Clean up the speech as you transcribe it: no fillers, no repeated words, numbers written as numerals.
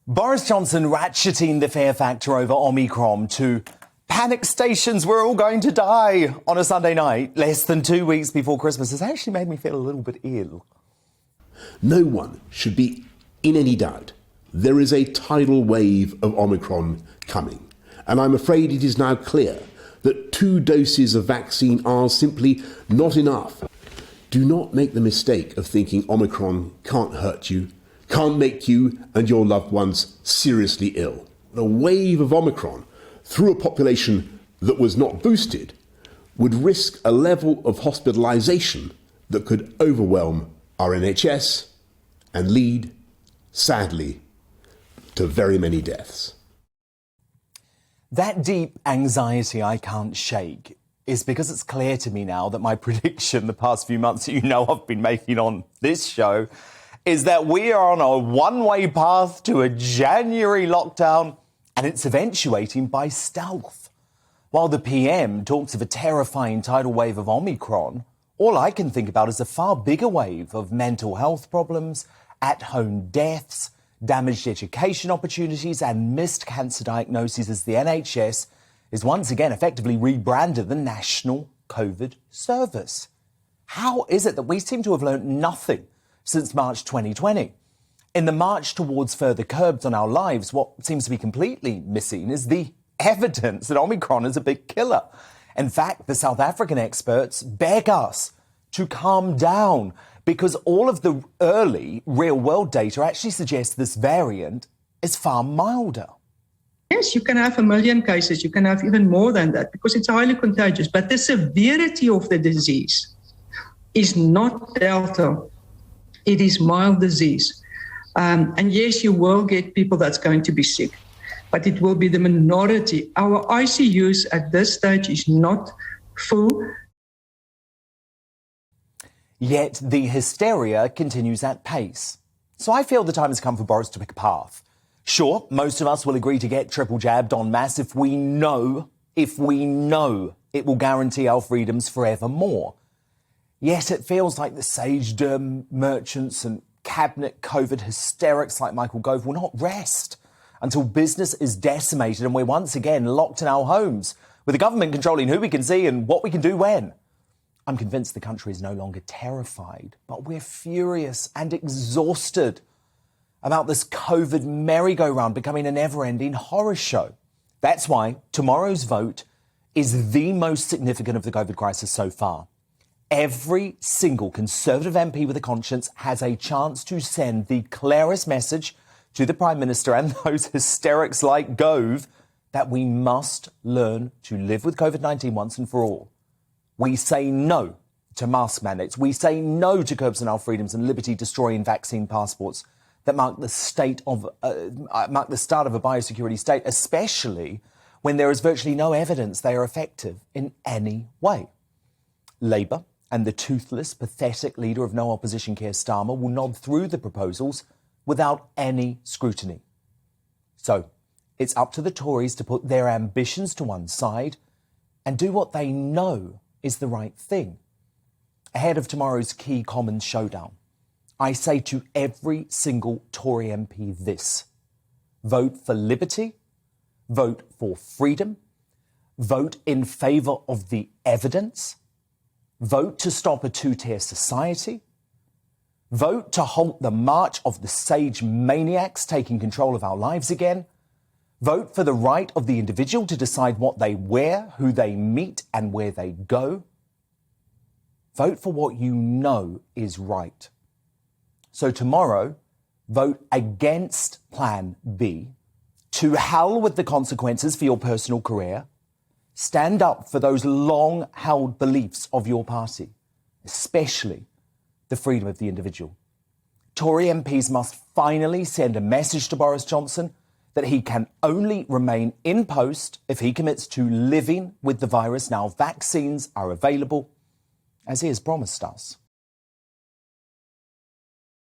Boris Johnson ratcheting the fear factor over Omicron to panic stations, we're all going to die on a Sunday night, less than 2 weeks before Christmas, has actually made me feel a little bit ill. No one should be in any doubt. There is a tidal wave of Omicron coming, and I'm afraid it is now clear that 2 doses of vaccine are simply not enough. Do not make the mistake of thinking Omicron can't hurt you, can't make you and your loved ones seriously ill. A wave of Omicron through a population that was not boosted would risk a level of hospitalisation that could overwhelm our NHS and lead, sadly, to very many deaths. That deep anxiety I can't shake is because it's clear to me now that my prediction the past few months that you know I've been making on this show is that we are on a one-way path to a January lockdown, and it's eventuating by stealth. While the PM talks of a terrifying tidal wave of Omicron, all I can think about is a far bigger wave of mental health problems, at-home deaths, damaged education opportunities and missed cancer diagnoses as the NHS is once again effectively rebranded the National COVID Service. How is it that we seem to have learnt nothing since March 2020? In the march towards further curbs on our lives, what seems to be completely missing is the evidence that Omicron is a big killer. In fact, the South African experts beg us to calm down because all of the early real-world data actually suggests this variant is far milder. Yes, you can have 1 million cases. You can have even more than that because it's highly contagious. But the severity of the disease is not Delta. It is mild disease. And yes, you will get people that's going to be sick, but it will be the minority. Our ICUs at this stage is not full. Yet the hysteria continues at pace. So I feel the time has come for Boris to pick a path. Sure, most of us will agree to get triple jabbed en masse if we know it will guarantee our freedoms forevermore. Yet it feels like the sage merchants and cabinet COVID hysterics like Michael Gove will not rest until business is decimated and we're once again locked in our homes, with the government controlling who we can see and what we can do when. I'm convinced the country is no longer terrified, but we're furious and exhausted about this COVID merry-go-round becoming a never-ending horror show. That's why tomorrow's vote is the most significant of the COVID crisis so far. Every single Conservative MP with a conscience has a chance to send the clearest message to the Prime Minister and those hysterics like Gove that we must learn to live with COVID-19 once and for all. We say no to mask mandates. We say no to curbs on our freedoms and liberty-destroying vaccine passports that mark the start of a biosecurity state, especially when there is virtually no evidence they are effective in any way. Labour and the toothless, pathetic leader of no opposition, Keir Starmer, will nod through the proposals without any scrutiny. So it's up to the Tories to put their ambitions to one side and do what they know is the right thing. Ahead of tomorrow's key Commons showdown, I say to every single Tory MP this: vote for liberty, vote for freedom, vote in favour of the evidence, vote to stop a two-tier society, vote to halt the march of the sage maniacs taking control of our lives again, vote for the right of the individual to decide what they wear, who they meet and where they go. Vote for what you know is right. So tomorrow, vote against Plan B. To hell with the consequences for your personal career. Stand up for those long-held beliefs of your party, especially the freedom of the individual. Tory MPs must finally send a message to Boris Johnson that he can only remain in post if he commits to living with the virus now vaccines are available, as he has promised us.